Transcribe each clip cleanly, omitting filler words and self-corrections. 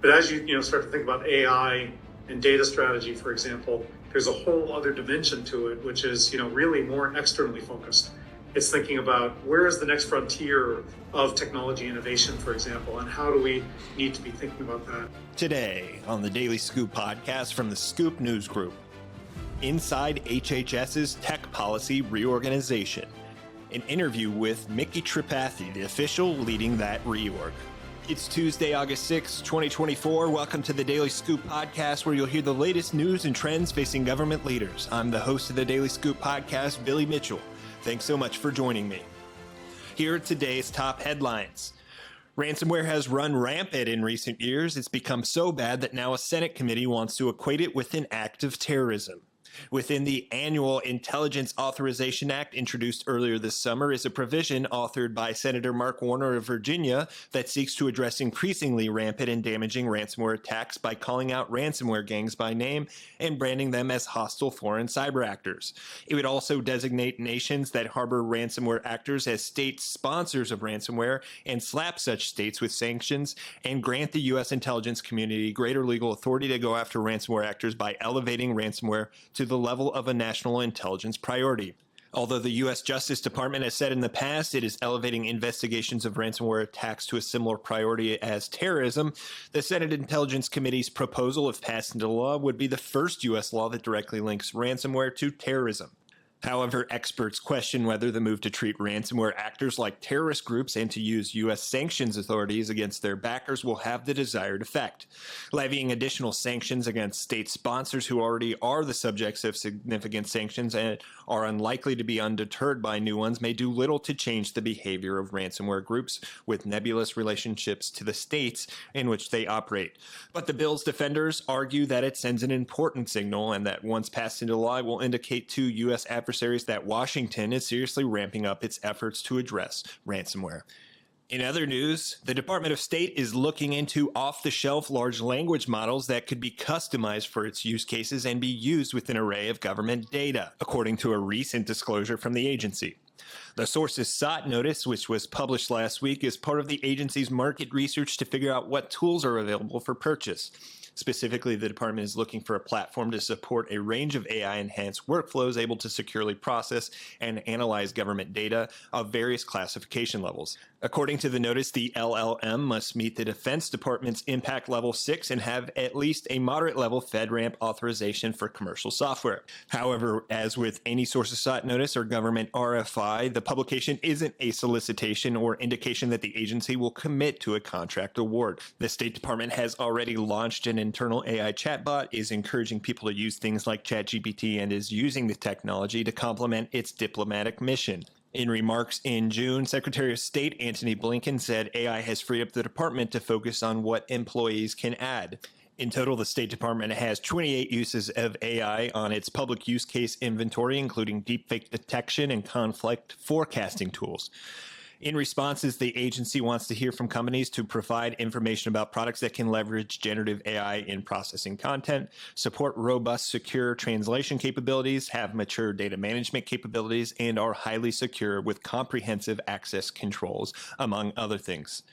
But as you start to think about AI and data strategy, for example, there's a whole other dimension to it, which is really more externally focused. It's thinking about where is the next frontier of technology innovation, for example, and how do we need to be thinking about that. Today on the Daily Scoop podcast from the Scoop News Group, inside HHS's tech policy reorganization, an interview with Micky Tripathi, the official leading that reorg. It's Tuesday, August 6, 2024. Welcome to the Daily Scoop podcast, where you'll hear the latest news and trends facing government leaders. I'm the host of the Daily Scoop podcast, Billy Mitchell. Thanks so much for joining me. Here are today's top headlines. Ransomware has run rampant in recent years. It's become so bad that now a Senate committee wants to equate it with an act of terrorism. Within the annual Intelligence Authorization Act introduced earlier this summer is a provision authored by Senator Mark Warner of Virginia that seeks to address increasingly rampant and damaging ransomware attacks by calling out ransomware gangs by name and branding them as hostile foreign cyber actors. It would also designate nations that harbor ransomware actors as state sponsors of ransomware and slap such states with sanctions and grant the U.S. intelligence community greater legal authority to go after ransomware actors by elevating ransomware to the level of a national intelligence priority. Although the U.S. Justice Department has said in the past it is elevating investigations of ransomware attacks to a similar priority as terrorism, the Senate Intelligence Committee's proposal, if passed into law, would be the first U.S. law that directly links ransomware to terrorism. However, experts question whether the move to treat ransomware actors like terrorist groups and to use U.S. sanctions authorities against their backers will have the desired effect. Levying additional sanctions against state sponsors who already are the subjects of significant sanctions and are unlikely to be undeterred by new ones may do little to change the behavior of ransomware groups with nebulous relationships to the states in which they operate. But the bill's defenders argue that it sends an important signal and that once passed into law, it will indicate to U.S. adversaries that Washington is seriously ramping up its efforts to address ransomware. In other news, the Department of State is looking into off-the-shelf large language models that could be customized for its use cases and be used with an array of government data, according to a recent disclosure from the agency. The source's sought notice, which was published last week, is part of the agency's market research to figure out what tools are available for purchase. Specifically, the department is looking for a platform to support a range of AI-enhanced workflows able to securely process and analyze government data of various classification levels. According to the notice, the LLM must meet the Defense Department's Impact Level 6 and have at least a moderate-level FedRAMP authorization for commercial software. However, as with any source of sought notice or government RFI, the publication isn't a solicitation or indication that the agency will commit to a contract award. The State Department has already launched an internal AI chatbot, is encouraging people to use things like ChatGPT, and is using the technology to complement its diplomatic mission. In remarks in June, Secretary of State Antony Blinken said AI has freed up the department to focus on what employees can add. In total, the State Department has 28 uses of AI on its public use case inventory, including deepfake detection and conflict forecasting tools. In responses, the agency wants to hear from companies to provide information about products that can leverage generative AI in processing content, support robust, secure translation capabilities, have mature data management capabilities, and are highly secure with comprehensive access controls, among other things.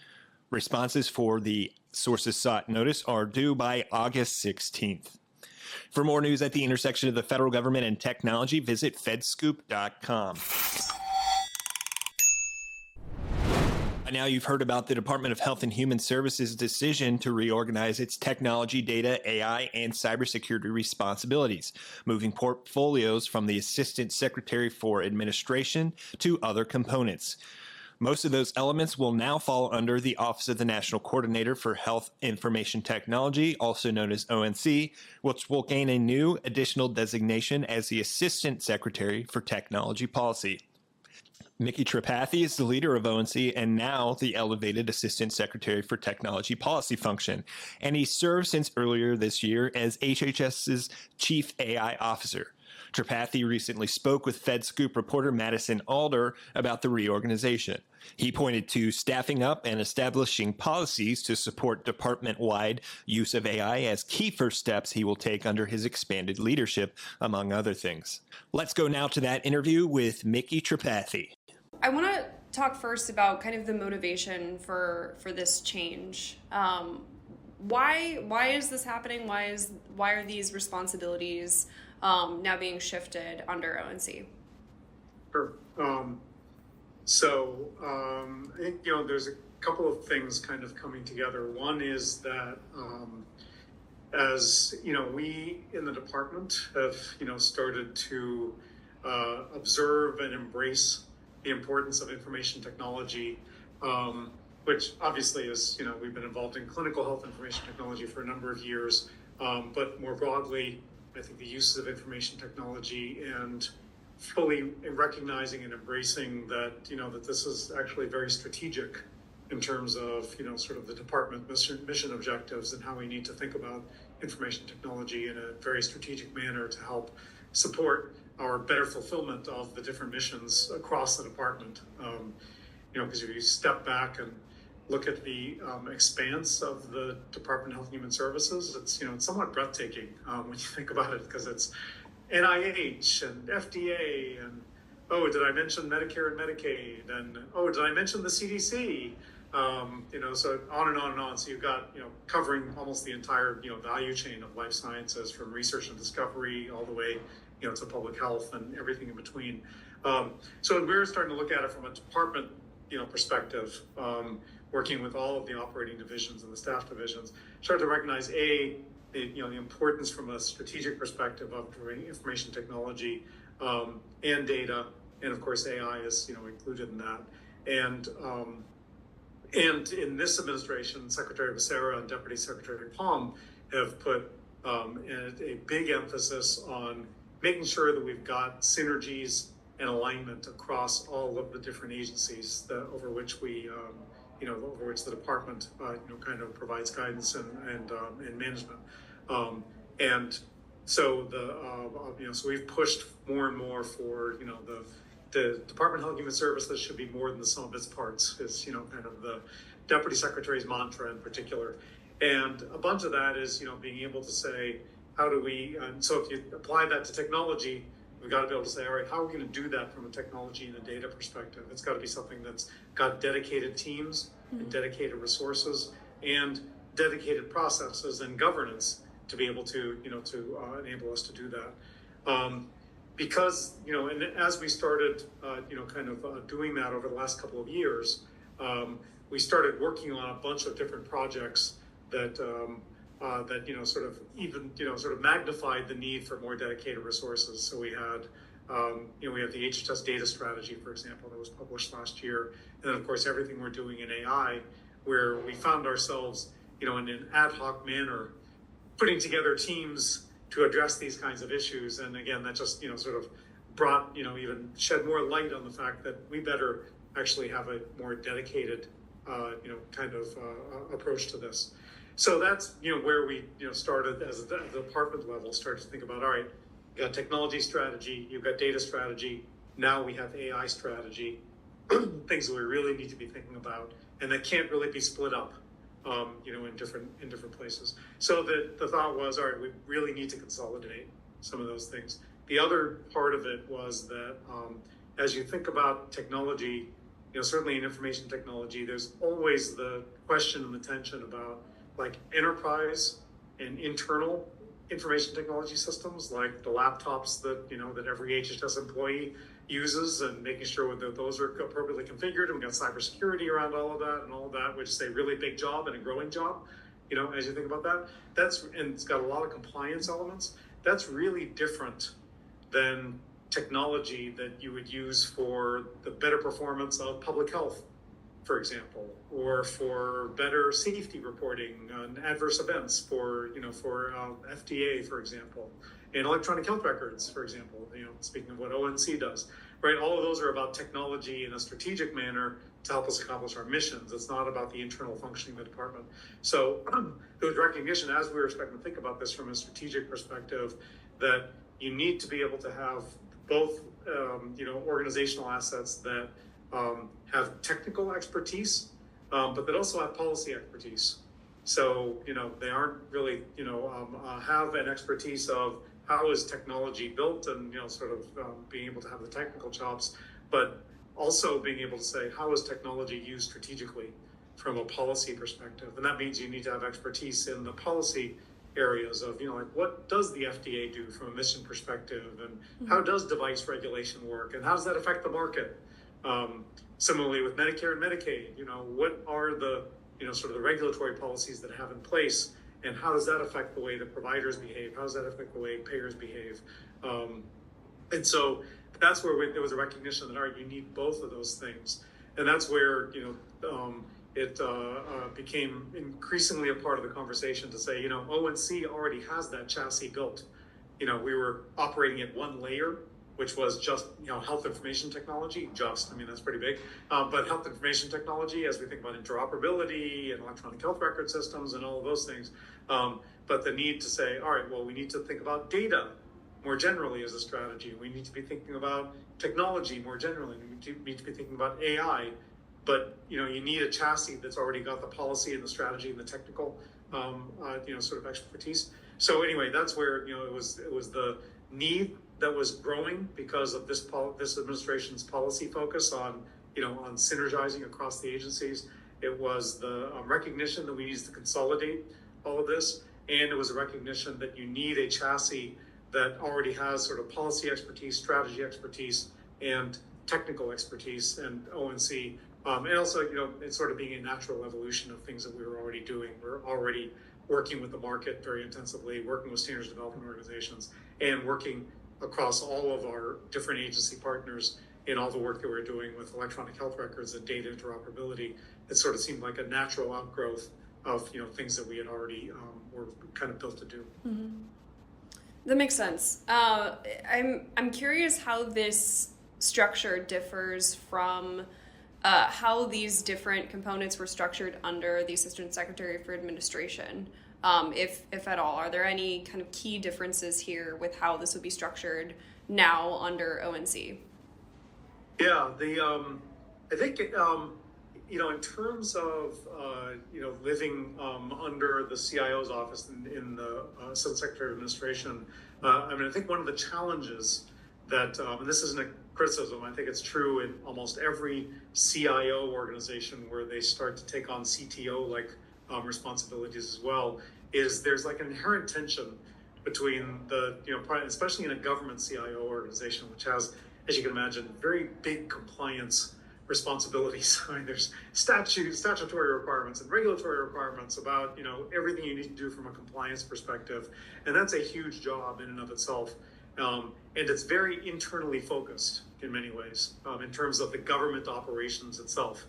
Responses for the sources sought notice are due by August 16th. For more news at the intersection of the federal government and technology, visit FedScoop.com. Now you've heard about the Department of Health and Human Services' decision to reorganize its technology, data, AI, and cybersecurity responsibilities, moving portfolios from the Assistant Secretary for Administration to other components. Most of those elements will now fall under the Office of the National Coordinator for Health Information Technology, also known as ONC, which will gain a new additional designation as the Assistant Secretary for Technology Policy. Micky Tripathi is the leader of ONC and now the elevated Assistant Secretary for Technology Policy function, and he served since earlier this year as HHS's Chief AI Officer. Tripathi recently spoke with FedScoop reporter Madison Alder about the reorganization. He pointed to staffing up and establishing policies to support department-wide use of AI as key first steps he will take under his expanded leadership, among other things. Let's go now to that interview with Micky Tripathi. I want to talk first about kind of the motivation for this change. Why is this happening? Why are these responsibilities now being shifted under ONC? Sure. I think, there's a couple of things kind of coming together. One is that as we in the department have started to observe and embrace the importance of information technology, which obviously is we've been involved in clinical health information technology for a number of years, but more broadly, I think the uses of information technology and fully recognizing and embracing that that this is actually very strategic in terms of sort of the department mission objectives and how we need to think about information technology in a very strategic manner to help support our better fulfillment of the different missions across the department. Because if you step back and look at the expanse of the Department of Health and Human Services, it's somewhat breathtaking when you think about it, because it's NIH and FDA and did I mention Medicare and Medicaid, and did I mention the CDC? So on and on and on. So you've got covering almost the entire value chain of life sciences, from research and discovery all the way to public health and everything in between. So we're starting to look at it from a department perspective, working with all of the operating divisions and the staff divisions, start to recognize the importance from a strategic perspective of information technology and data, and of course AI is included in that. And in this administration, Secretary Becerra and Deputy Secretary Palm have put a big emphasis on making sure that we've got synergies and alignment across all of the different agencies over which over which the department kind of provides guidance and management. And so so we've pushed more and more for the Department of Health and Human Services should be more than the sum of its parts, is kind of the Deputy Secretary's mantra in particular. And a bunch of that is being able to say, how do we, so if you apply that to technology, we've got to be able to say, all right, how are we going to do that from a technology and a data perspective? It's got to be something that's got dedicated teams and dedicated resources and dedicated processes and governance to be able to enable us to do that. Because and as we started doing that over the last couple of years, we started working on a bunch of different projects that sort of magnified the need for more dedicated resources. So we had we have the HHS data strategy, for example, that was published last year, and then of course everything we're doing in AI, where we found ourselves in an ad hoc manner putting together teams to address these kinds of issues. And again, that just sort of brought even shed more light on the fact that we better actually have a more dedicated approach to this. So that's where we started as the department level, started to think about, all right, you got technology strategy, you've got data strategy, now we have AI strategy, things that we really need to be thinking about, and that can't really be split up in different places. So the thought was, all right, we really need to consolidate some of those things. The other part of it was that as you think about technology, certainly in information technology, there's always the question and the tension about like enterprise and internal information technology systems, like the laptops that that every HHS employee uses, and making sure that those are appropriately configured. And we've got cybersecurity around all of that, which is a really big job and a growing job. As you think about that, and it's got a lot of compliance elements. That's really different than technology that you would use for the better performance of public health, for example, or for better safety reporting on adverse events for FDA, for example, and electronic health records, for example, speaking of what ONC does, right? All of those are about technology in a strategic manner to help us accomplish our missions. It's not about the internal functioning of the department. So there was recognition as we were starting to think about this from a strategic perspective that you need to be able to have both, organizational assets that have technical expertise, but that also have policy expertise. So, they aren't really, have an expertise of how is technology built and, being able to have the technical chops, but also being able to say, how is technology used strategically? from a policy perspective. And that means you need to have expertise in the policy areas of, like what does the FDA do from a mission perspective, and how does device regulation work, and how does that affect the market? Similarly with Medicare and Medicaid, what are the, sort of the regulatory policies that have in place, and how does that affect the way that providers behave? How does that affect the way payers behave? And so that's where there was a recognition that, all right, you need both of those things. And that's where, it became increasingly a part of the conversation to say, ONC already has that chassis built. We were operating at one layer, which was just, health information technology, that's pretty big. But health information technology, as we think about interoperability and electronic health record systems and all of those things. But the need to say, all right, well, we need to think about data more generally as a strategy. We need to be thinking about technology more generally. We need to be thinking about AI. But you need a chassis that's already got the policy and the strategy and the technical, sort of expertise. So anyway, that's where it was the need that was growing because of this administration's policy focus on on synergizing across the agencies. It was the recognition that we need to consolidate all of this, and it was a recognition that you need a chassis that already has sort of policy expertise, strategy expertise, and technical expertise, and ONC. And also, it's sort of being a natural evolution of things that we were already doing. We're already working with the market very intensively, working with standards development organizations, and working across all of our different agency partners in all the work that we're doing with electronic health records and data interoperability. It sort of seemed like a natural outgrowth of things that we had already were kind of built to do. Mm-hmm. That makes sense. I'm curious how this structure differs from how these different components were structured under the Assistant Secretary for Administration, if at all. Are there any kind of key differences here with how this would be structured now under ONC? Yeah, I think in terms of living under the CIO's office in the Assistant Secretary of Administration, I think one of the challenges that, and this isn't a criticism, I think it's true in almost every CIO organization where they start to take on CTO-like responsibilities as well, is there's like an inherent tension between the, especially in a government CIO organization, which has, as you can imagine, very big compliance responsibilities. There's statutory requirements and regulatory requirements about, everything you need to do from a compliance perspective. And that's a huge job in and of itself. And it's very internally focused in many ways in terms of the government operations itself.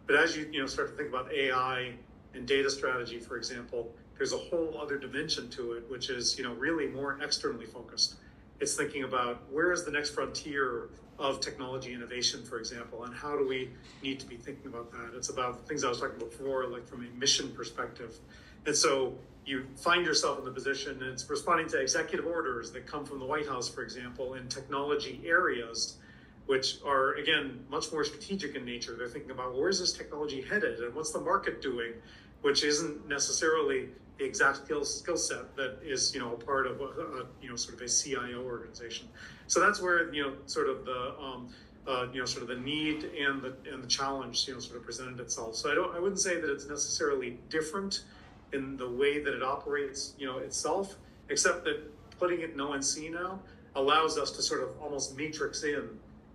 But as you start to think about AI and data strategy, for example, there's a whole other dimension to it, which is really more externally focused. It's thinking about where is the next frontier of technology innovation, for example, and how do we need to be thinking about that? It's about things I was talking about before, like from a mission perspective. And so you find yourself in the position, and it's responding to executive orders that come from the White House, for example, in technology areas, which are, again, much more strategic in nature. They're thinking about, well, where's this technology headed, and what's the market doing, which isn't necessarily the exact skill set that is, a part of sort of a CIO organization. So that's where, sort of the sort of the need and the challenge, sort of presented itself. So I wouldn't say that it's necessarily different in the way that it operates, itself, except that putting it in ONC now allows us to sort of almost matrix in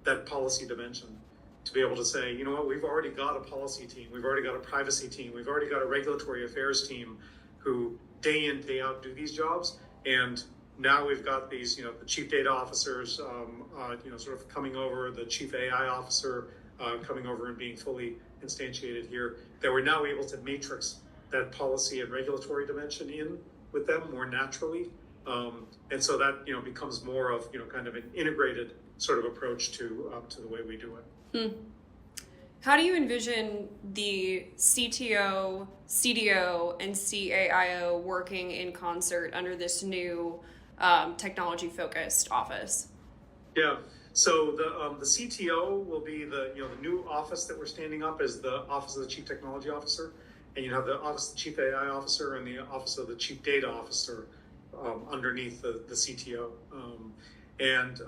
that policy dimension to be able to say, we've already got a policy team, we've already got a privacy team, we've already got a regulatory affairs team who day in, day out do these jobs. And now we've got these, the chief data officers, sort of coming over, the chief AI officer coming over and being fully instantiated here, that we're now able to matrix that policy and regulatory dimension in with them more naturally. And so that, becomes more of, kind of an integrated sort of approach to the way we do it. How do you envision the CTO, CDO, and CAIO working in concert under this new technology focused office? Yeah. So the CTO will be the new office that we're standing up as the Office of the Chief Technology Officer, and you have the Office of the Chief AI Officer and the Office of the Chief Data Officer underneath the CTO. And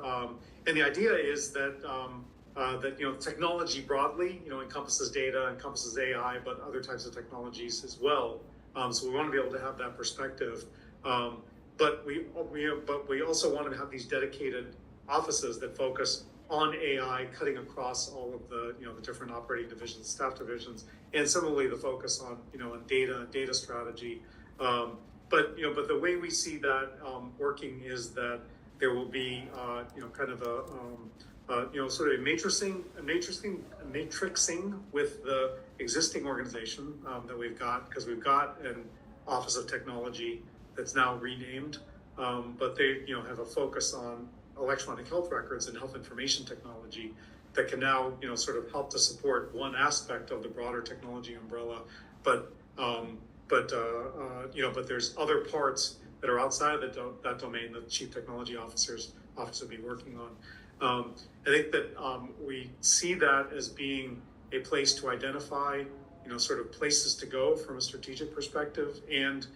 the idea is that that technology broadly encompasses data, encompasses AI, but other types of technologies as well. So we want to be able to have that perspective, but we also want to have these dedicated offices that focus on AI, cutting across all of the the different operating divisions, staff divisions, and similarly the focus on on data strategy. But the way we see that working is that there will be kind of sort of a matrixing with the existing organization that we've got, because we've got an Office of Technology that's now renamed, but they have a focus on electronic health records and health information technology that can now sort of help to support one aspect of the broader technology umbrella, but there's other parts that are outside of that domain that the Chief Technology Office will be working on. I think that we see that as being a place to identify, sort of places to go from a strategic perspective, and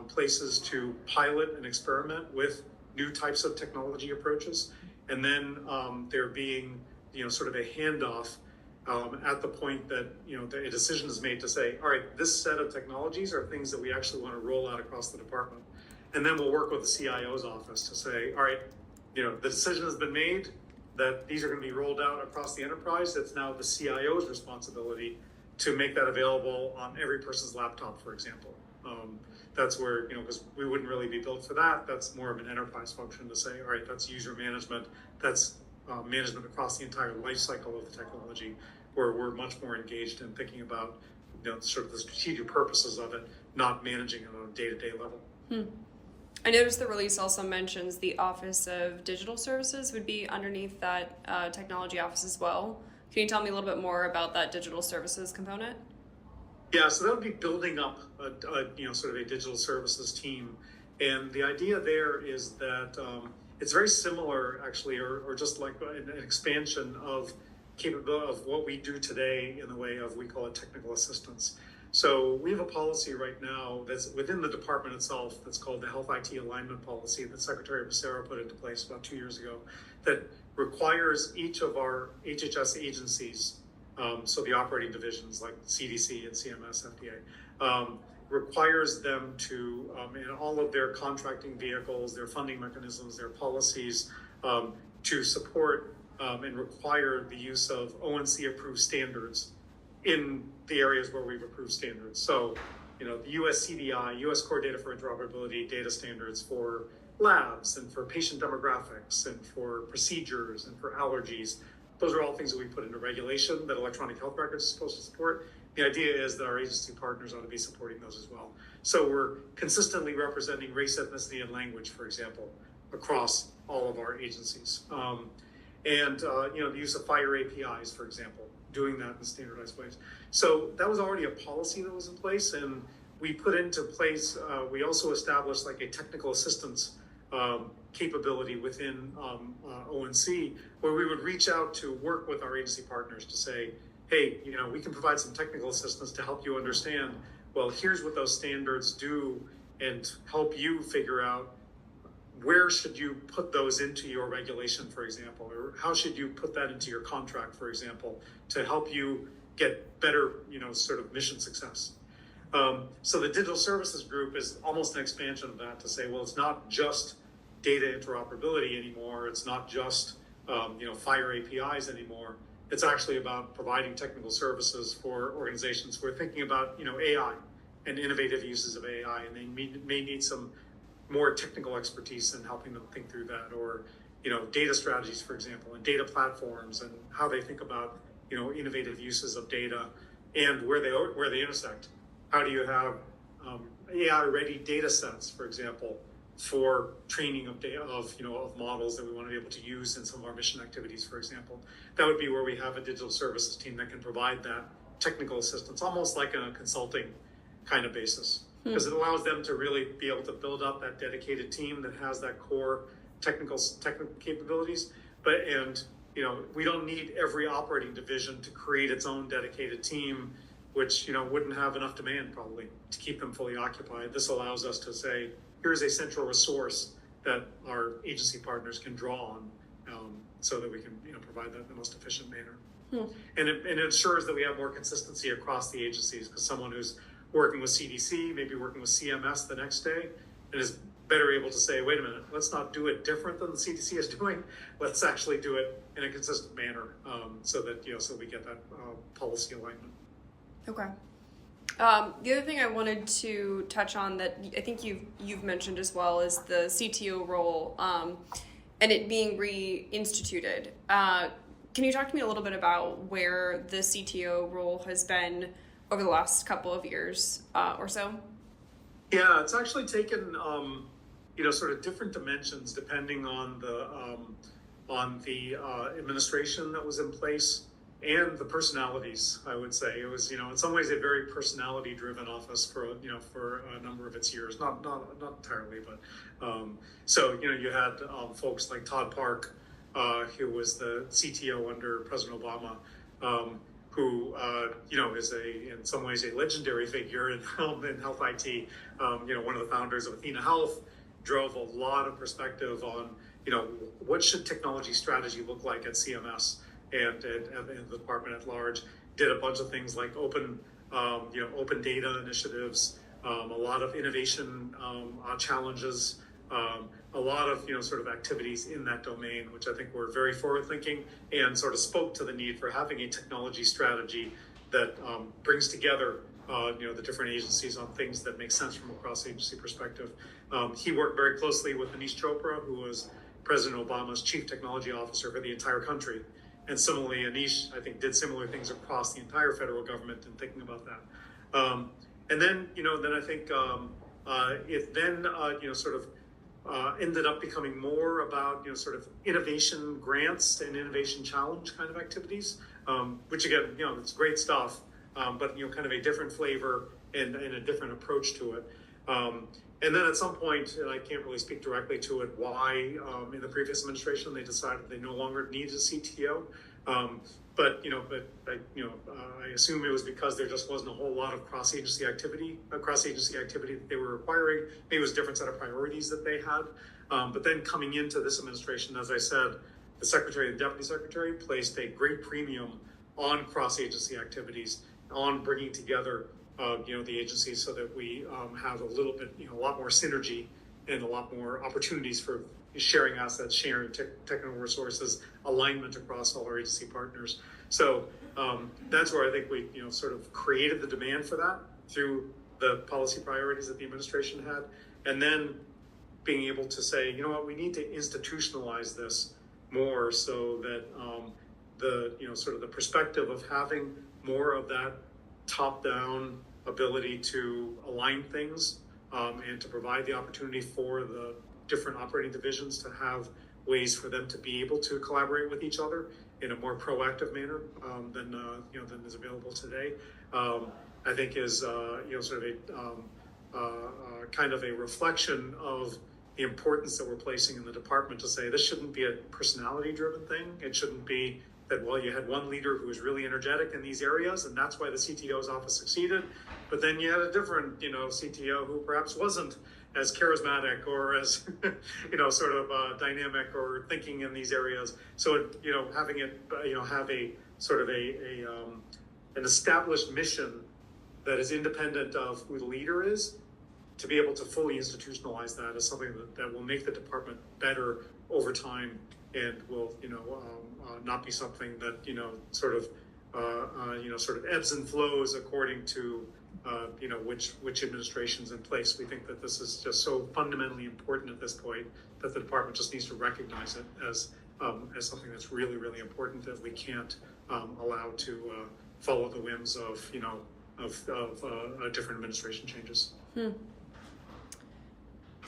places to pilot and experiment with new types of technology approaches, and then there being, sort of a handoff at the point that a decision is made to say, all right, this set of technologies are things that we actually want to roll out across the department, and then we'll work with the CIO's office to say, all right, the decision has been made that these are going to be rolled out across the enterprise. It's now the CIO's responsibility to make that available on every person's laptop, for example. That's where, because we wouldn't really be built for that. That's more of an enterprise function to say, all right, that's user management. That's management across the entire life cycle of the technology, where we're much more engaged in thinking about, sort of the strategic purposes of it, not managing it on a day-to-day level. I noticed the release also mentions the Office of Digital Services would be underneath that technology office as well. Can you tell me a little bit more about that digital services component? Yeah, so that would be building up sort of a digital services team, and the idea there is that it's very similar, actually, or just like an expansion of capability of what we do today in the way of, we call it technical assistance. So we have a policy right now that's within the department itself that's called the Health IT Alignment Policy that Secretary Becerra put into place about 2 years ago, that requires each of our HHS agencies, so the operating divisions like CDC and CMS, FDA, requires them to, in all of their contracting vehicles, their funding mechanisms, their policies, to support and require the use of ONC approved standards in the areas where we've approved standards. So, the US CDI, US Core Data for Interoperability data standards for labs and for patient demographics and for procedures and for allergies. Those are all things that we put into regulation that electronic health records is supposed to support. The idea is that our agency partners ought to be supporting those as well. So we're consistently representing race, ethnicity, and language, for example, across all of our agencies. The use of FHIR APIs, for example, doing that in standardized ways. So that was already a policy that was in place, and we put into place, we also established like a technical assistance capability within ONC, where we would reach out to work with our agency partners to say, hey, we can provide some technical assistance to help you understand, well, here's what those standards do, and help you figure out where should you put those into your regulation, for example, or how should you put that into your contract, for example, to help you get better, sort of mission success. So the digital services group is almost an expansion of that to say, well, it's not just data interoperability anymore. It's not just, FHIR APIs anymore. It's actually about providing technical services for organizations who are thinking about, AI and innovative uses of AI, and they may need some more technical expertise in helping them think through that, or, data strategies, for example, and data platforms, and how they think about, innovative uses of data and where they intersect. How do you have AI-ready data sets, for example, for training of data of models that we want to be able to use in some of our mission activities, for example? That would be where we have a digital services team that can provide that technical assistance, almost like a consulting kind of basis, because it allows them to really be able to build up that dedicated team that has that core technical capabilities. We don't need every operating division to create its own dedicated team, which wouldn't have enough demand probably to keep them fully occupied. This allows us to say, here's a central resource that our agency partners can draw on so that we can provide that in the most efficient manner. And it ensures that we have more consistency across the agencies, because someone who's working with CDC, maybe working with CMS the next day, and is better able to say, wait a minute, let's not do it different than the CDC is doing. Let's actually do it in a consistent manner, so that so we get that policy alignment. Okay. The other thing I wanted to touch on that I think you've mentioned as well is the CTO role, and it being reinstituted. Can you talk to me a little bit about where the CTO role has been over the last couple of years or so? Yeah, it's actually taken sort of different dimensions depending on the administration that was in place and the personalities. I would say it was in some ways a very personality driven office for a number of its years, not entirely, but so you had folks like Todd Park, who was the CTO under President Obama, who is in some ways a legendary figure in health IT. One of the founders of Athena Health, drove a lot of perspective on what should technology strategy look like at CMS and the department at large. Did a bunch of things like open data initiatives, a lot of innovation challenges. A lot of sort of activities in that domain, which I think were very forward-thinking and sort of spoke to the need for having a technology strategy that brings together the different agencies on things that make sense from a cross-agency perspective. He worked very closely with Anish Chopra, who was President Obama's chief technology officer for the entire country. And similarly, Anish, I think, did similar things across the entire federal government in thinking about that. And then I think it then sort of ended up becoming more about sort of innovation grants and innovation challenge kind of activities, which again it's great stuff, but kind of a different flavor and a different approach to it. And then at some point, and I can't really speak directly to it, why in the previous administration they decided they no longer needed a CTO. But I assume it was because there just wasn't a whole lot of cross-agency activity that they were requiring. Maybe it was a different set of priorities that they had. But then coming into this administration, as I said, the secretary and deputy secretary placed a great premium on cross-agency activities, on bringing together the agencies so that we have a little bit, a lot more synergy and a lot more opportunities for sharing assets, sharing technical resources, alignment across all our agency partners. So that's where I think we, sort of created the demand for that through the policy priorities that the administration had, and then being able to say, we need to institutionalize this more so that the, sort of the perspective of having more of that top-down ability to align things and to provide the opportunity for the different operating divisions to have ways for them to be able to collaborate with each other in a more proactive manner than is available today. I think is sort of a kind of a reflection of the importance that we're placing in the department to say this shouldn't be a personality-driven thing. It shouldn't be that, well, you had one leader who was really energetic in these areas, and that's why the CTO's office succeeded. But then you had a different, CTO who perhaps wasn't as charismatic or as, sort of dynamic or thinking in these areas. So, having it, have a sort of an established mission that is independent of who the leader is, to be able to fully institutionalize that is something that will make the department better over time and will, not be something that, sort of ebbs and flows according to, which administration's in place. We think that this is just so fundamentally important at this point that the department just needs to recognize it as something that's really, really important that we can't allow to follow the whims of, different administration changes.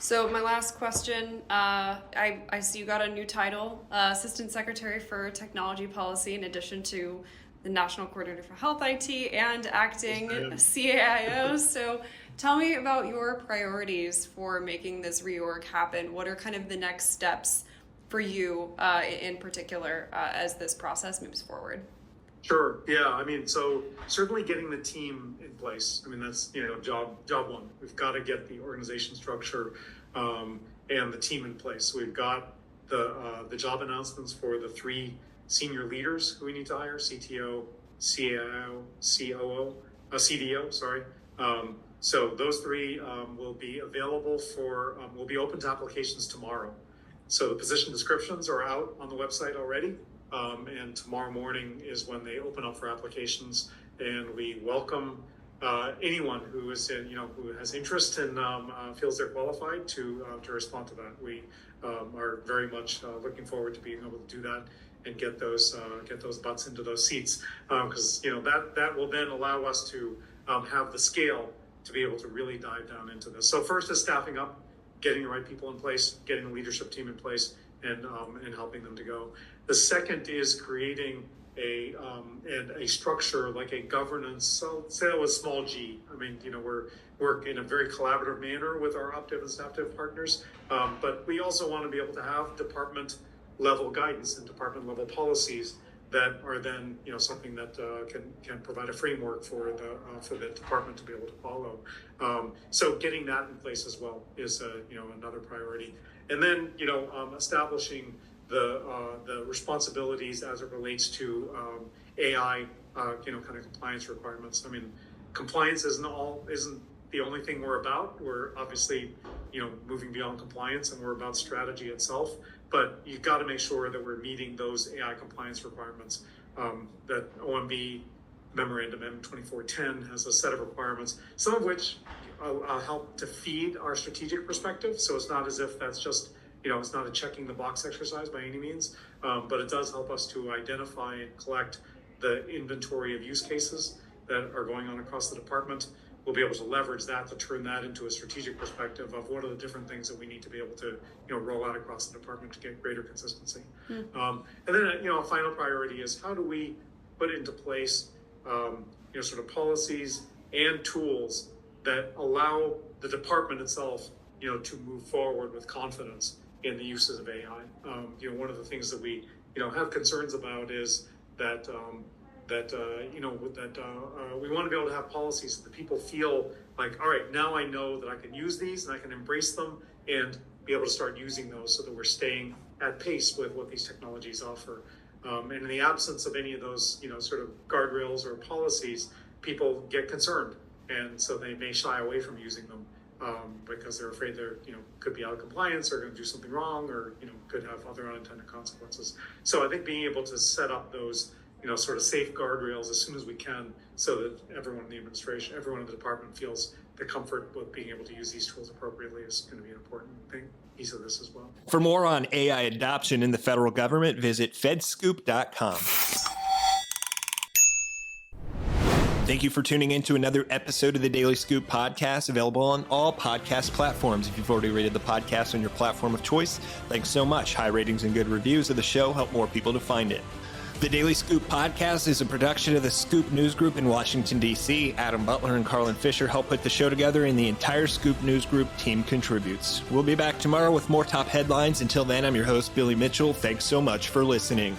So my last question, I see you got a new title, Assistant Secretary for Technology Policy, in addition to the National Coordinator for Health IT and acting CAIO. So tell me about your priorities for making this reorg happen. What are kind of the next steps for you in particular as this process moves forward? Sure. Yeah. I mean, so certainly getting the team in place. I mean, that's, job one. We've got to get the organization structure and the team in place. So we've got the job announcements for the 3 senior leaders who we need to hire: CTO, CIO, CDO. Sorry. So those 3 will be available will be open to applications tomorrow. So the position descriptions are out on the website already, and tomorrow morning is when they open up for applications, and we welcome anyone who is who has interest and feels they're qualified to respond to that. We are very much looking forward to being able to do that and get those butts into those seats, because that will then allow us to have the scale to be able to really dive down into this. So first is staffing up, getting the right people in place, getting the leadership team in place, and helping them to go. The second is creating a structure, like a governance. So say that was small g. I mean, we're in a very collaborative manner with our optive and stafftive partners, but we also want to be able to have department level guidance and department level policies that are then something that can provide a framework for the department to be able to follow. So getting that in place as well is another priority, and then establishing the responsibilities as it relates to AI kind of compliance requirements. I mean, compliance isn't the only thing we're about. We're obviously moving beyond compliance, and we're about strategy itself. But you've got to make sure that we're meeting those AI compliance requirements. That OMB Memorandum M2410 has a set of requirements, some of which help to feed our strategic perspective. So it's not as if that's just, it's not a checking the box exercise by any means, but it does help us to identify and collect the inventory of use cases that are going on across the department. We'll be able to leverage that to turn that into a strategic perspective of what are the different things that we need to be able to roll out across the department to get greater consistency. And then a final priority is how do we put into place sort of policies and tools that allow the department itself to move forward with confidence in the uses of AI. One of the things that we have concerns about is that we want to be able to have policies that people feel like, all right, now I know that I can use these and I can embrace them and be able to start using those, so that we're staying at pace with what these technologies offer. And in the absence of any of those, sort of guardrails or policies, people get concerned, and so they may shy away from using them because they're afraid they're, could be out of compliance or going to do something wrong, or could have other unintended consequences. So I think being able to set up those sort of safe guardrails as soon as we can, so that everyone in the administration, everyone in the department feels the comfort with being able to use these tools appropriately is going to be an important piece of this as well. For more on AI adoption in the federal government, visit FedScoop.com. Thank you for tuning in to another episode of the Daily Scoop podcast, available on all podcast platforms. If you've already rated the podcast on your platform of choice, thanks so much. High ratings and good reviews of the show help more people to find it. The Daily Scoop podcast is a production of the Scoop News Group in Washington, D.C. Adam Butler and Carlin Fisher help put the show together, and the entire Scoop News Group team contributes. We'll be back tomorrow with more top headlines. Until then, I'm your host, Billy Mitchell. Thanks so much for listening.